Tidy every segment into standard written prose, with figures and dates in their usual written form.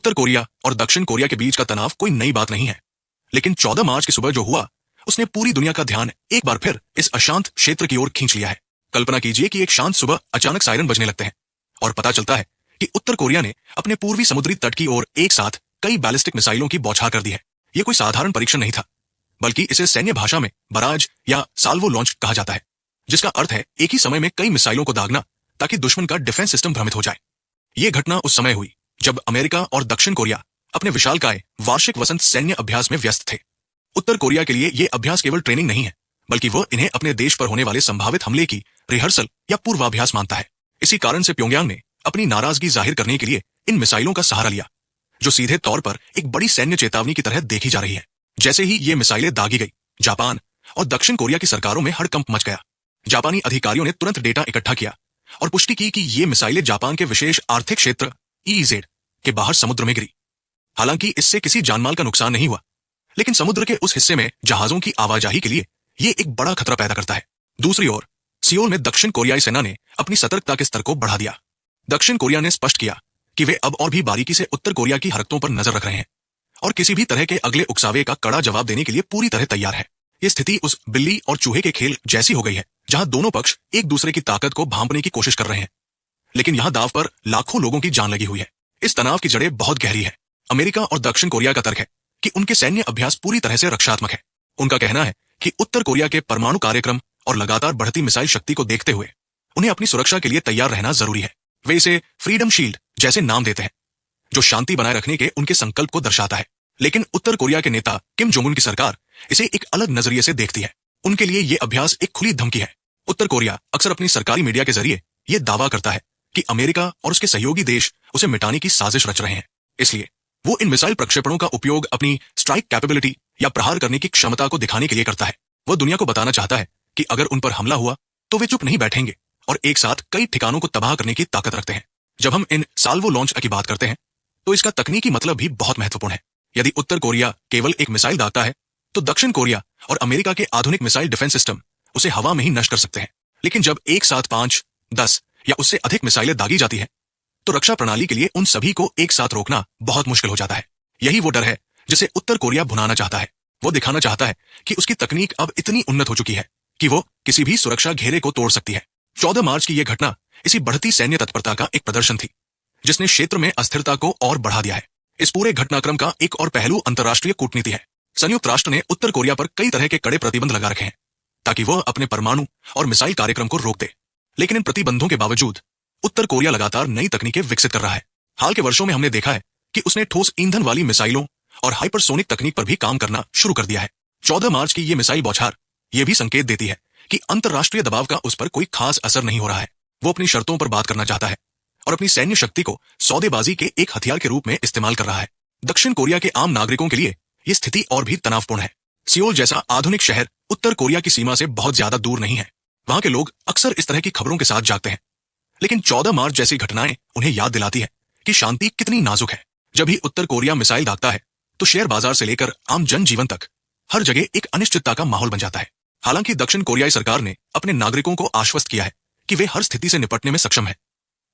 उत्तर Korea और दक्षिण Korea के बीच का तनाव कोई नई बात नहीं है, लेकिन 14 मार्च की सुबह जो हुआ उसने पूरी दुनिया का ध्यान एक बार फिर इस अशांत क्षेत्र की ओर खींच लिया है। कल्पना कीजिए कि एक शांत सुबह अचानक सायरन बजने लगते हैं और पता चलता है कि उत्तर कोरिया ने अपने पूर्वी समुद्री तट की ओर एक साथ कई बैलिस्टिक मिसाइलों की बौछार कर दी है। यह कोई साधारण परीक्षण नहीं था, बल्कि इसे सैन्य भाषा में बराज या साल्वो लॉन्च कहा जाता है, जिसका अर्थ है एक ही समय में कई मिसाइलों को दागना ताकि दुश्मन का डिफेंस सिस्टम भ्रमित हो जाए। यह घटना उस समय हुई जब अमेरिका और दक्षिण कोरिया अपने विशालकाय वार्षिक वसंत सैन्य अभ्यास में व्यस्त थे। उत्तर कोरिया के लिए यह अभ्यास केवल ट्रेनिंग नहीं है, बल्कि वह इन्हें अपने देश पर होने वाले संभावित हमले की रिहर्सल या पूर्वाभ्यास मानता है। इसी कारण से प्योंगयांग ने अपनी नाराजगी जाहिर करने के लिए इन मिसाइलों का सहारा लिया, जो सीधे तौर पर एक बड़ी सैन्य चेतावनी की तरह देखी जा रही है। जैसे ही ये मिसाइलें दागी गई, जापान और दक्षिण कोरिया की सरकारों में हड़कंप मच गया। जापानी अधिकारियों ने तुरंत डेटा इकट्ठा किया और पुष्टि की कि ये मिसाइलें जापान के विशेष आर्थिक क्षेत्र EEZ के बाहर समुद्र में गिरी। हालांकि इससे किसी जानमाल का नुकसान नहीं हुआ, लेकिन समुद्र के उस हिस्से में जहाजों की आवाजाही के लिए ये एक बड़ा खतरा पैदा करता है। दूसरी ओर सियोल में दक्षिण कोरियाई सेना ने अपनी सतर्कता के स्तर को बढ़ा दिया। दक्षिण कोरिया ने स्पष्ट किया कि वे अब और भी बारीकी से उत्तर कोरिया की हरकतों पर नजर रख रहे हैं और किसी भी तरह के अगले उकसावे का कड़ा जवाब देने के लिए पूरी तरह तैयार है। ये स्थिति उस बिल्ली और चूहे के खेल जैसी हो गई है, जहां दोनों पक्ष एक दूसरे की ताकत को भांपने की कोशिश कर रहे हैं, लेकिन यहां दाव पर लाखों लोगों की जान लगी हुई है। इस तनाव की जड़ें बहुत गहरी है। अमेरिका और दक्षिण कोरिया का तर्क है कि उनके सैन्य अभ्यास पूरी तरह से रक्षात्मक है। उनका कहना है कि उत्तर कोरिया के परमाणु कार्यक्रम और लगातार बढ़ती मिसाइल शक्ति को देखते हुए उन्हें अपनी सुरक्षा के लिए तैयार रहना जरूरी है। वे इसे फ्रीडम शील्ड जैसे नाम देते हैं, जो शांति बनाए रखने के उनके संकल्प को दर्शाता है। लेकिन उत्तर कोरिया के नेता किम जोंग उन की सरकार इसे एक अलग नजरिए से देखती है। उनके लिए यह अभ्यास एक खुली धमकी है। उत्तर कोरिया अक्सर अपनी सरकारी मीडिया के जरिए यह दावा करता है कि अमेरिका और उसके सहयोगी देश उसे मिटाने की साजिश रच रहे हैं। इसलिए वो इन मिसाइल प्रक्षेपणों का उपयोग अपनी स्ट्राइक कैपेबिलिटी या प्रहार करने की क्षमता को दिखाने के लिए करता है। वो दुनिया को बताना चाहता है कि अगर उन पर हमला हुआ तो वे चुप नहीं बैठेंगे और एक साथ कई ठिकानों को तबाह करने की ताकत रखते हैं। जब हम इन साल्वो लॉन्च की बात करते हैं तो इसका तकनीकी मतलब भी बहुत महत्वपूर्ण है। यदि उत्तर कोरिया केवल एक मिसाइल दागता है तो दक्षिण कोरिया और अमेरिका के आधुनिक मिसाइल डिफेंस सिस्टम उसे हवा में ही नष्ट कर सकते हैं। लेकिन जब एक साथ 5, 10 या उससे अधिक मिसाइलें दागी जाती है तो रक्षा प्रणाली के लिए उन सभी को एक साथ रोकना बहुत मुश्किल हो जाता है। यही वो डर है जिसे उत्तर कोरिया भुनाना चाहता है। वो दिखाना चाहता है कि उसकी तकनीक अब इतनी उन्नत हो चुकी है कि वो किसी भी सुरक्षा घेरे को तोड़ सकती है। 14 मार्च की यह घटना इसी बढ़ती सैन्य तत्परता का एक प्रदर्शन थी, जिसने क्षेत्र में अस्थिरता को और बढ़ा दिया है। इस पूरे घटनाक्रम का एक और पहलू अंतर्राष्ट्रीय कूटनीति है। संयुक्त राष्ट्र ने उत्तर कोरिया पर कई तरह के कड़े प्रतिबंध लगा रखे हैं ताकि वह अपने परमाणु और मिसाइल कार्यक्रम को रोक दे। लेकिन इन प्रतिबंधों के बावजूद उत्तर कोरिया लगातार नई तकनीकें विकसित कर रहा है। हाल के वर्षों में हमने देखा है कि उसने ठोस ईंधन वाली मिसाइलों और हाइपरसोनिक तकनीक पर भी काम करना शुरू कर दिया है। 14 मार्च की ये मिसाइल बौछार ये भी संकेत देती है कि अंतर्राष्ट्रीय दबाव का उस पर कोई खास असर नहीं हो रहा है। वो अपनी शर्तों पर बात करना चाहता है और अपनी सैन्य शक्ति को सौदेबाजी के एक हथियार के रूप में इस्तेमाल कर रहा है। दक्षिण कोरिया के आम नागरिकों के लिए ये स्थिति और भी तनावपूर्ण है। सियोल जैसा आधुनिक शहर उत्तर कोरिया की सीमा से बहुत ज्यादा दूर नहीं है। वहां के लोग अक्सर इस तरह की खबरों के साथ जागते हैं, लेकिन 14 मार्च जैसी घटनाएं उन्हें याद दिलाती है कि शांति कितनी नाजुक है। जब भी उत्तर कोरिया मिसाइल दागता है तो शेयर बाजार से लेकर आम जनजीवन तक हर जगह एक अनिश्चितता का माहौल बन जाता है। हालांकि दक्षिण कोरियाई सरकार ने अपने नागरिकों को आश्वस्त किया है कि वे हर स्थिति से निपटने में सक्षम है,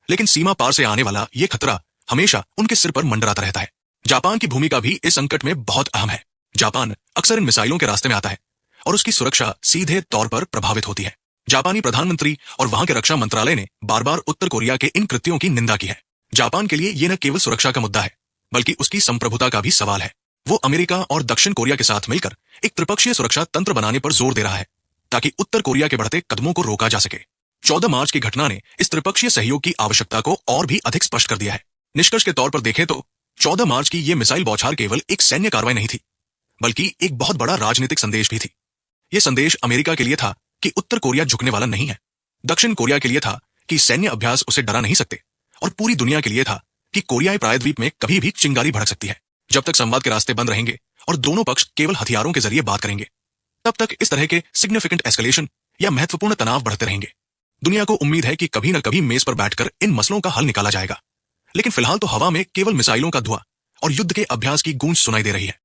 लेकिन सीमा पार से आने वाला ये खतरा हमेशा उनके सिर पर मंडराता रहता है। जापान की भूमिका भी इस संकट में बहुत अहम है। जापान अक्सर इन मिसाइलों के रास्ते में आता है और उसकी सुरक्षा सीधे तौर पर प्रभावित होती है। जापानी प्रधानमंत्री और वहां के रक्षा मंत्रालय ने बार बार उत्तर कोरिया के इन कृत्यों की निंदा की है। जापान के लिए यह न केवल सुरक्षा का मुद्दा है, बल्कि उसकी संप्रभुता का भी सवाल है। वो अमेरिका और दक्षिण कोरिया के साथ मिलकर एक त्रिपक्षीय सुरक्षा तंत्र बनाने पर जोर दे रहा है ताकि उत्तर कोरिया के बढ़ते कदमों को रोका जा सके। 14 मार्च की घटना ने इस त्रिपक्षीय सहयोग की आवश्यकता को और भी अधिक स्पष्ट कर दिया है। निष्कर्ष के तौर पर देखें तो 14 मार्च की यह मिसाइल बौछार केवल एक सैन्य कार्रवाई नहीं थी, बल्कि एक बहुत बड़ा राजनीतिक संदेश भी थी। यह संदेश अमेरिका के लिए था कि उत्तर कोरिया झुकने वाला नहीं है, दक्षिण कोरिया के लिए था कि सैन्य अभ्यास उसे डरा नहीं सकते, और पूरी दुनिया के लिए था कि कोरियाई प्रायद्वीप में कभी भी चिंगारी भड़क सकती है। जब तक संवाद के रास्ते बंद रहेंगे और दोनों पक्ष केवल हथियारों के जरिए बात करेंगे, तब तक इस तरह के सिग्निफिकेंट एस्केलेशन या महत्वपूर्ण तनाव बढ़ते रहेंगे। दुनिया को उम्मीद है कि कभी न कभी मेज पर बैठकर इन मसलों का हल निकाला जाएगा, लेकिन फिलहाल तो हवा में केवल मिसाइलों का धुआं और युद्ध के अभ्यास की गूंज सुनाई दे रही है।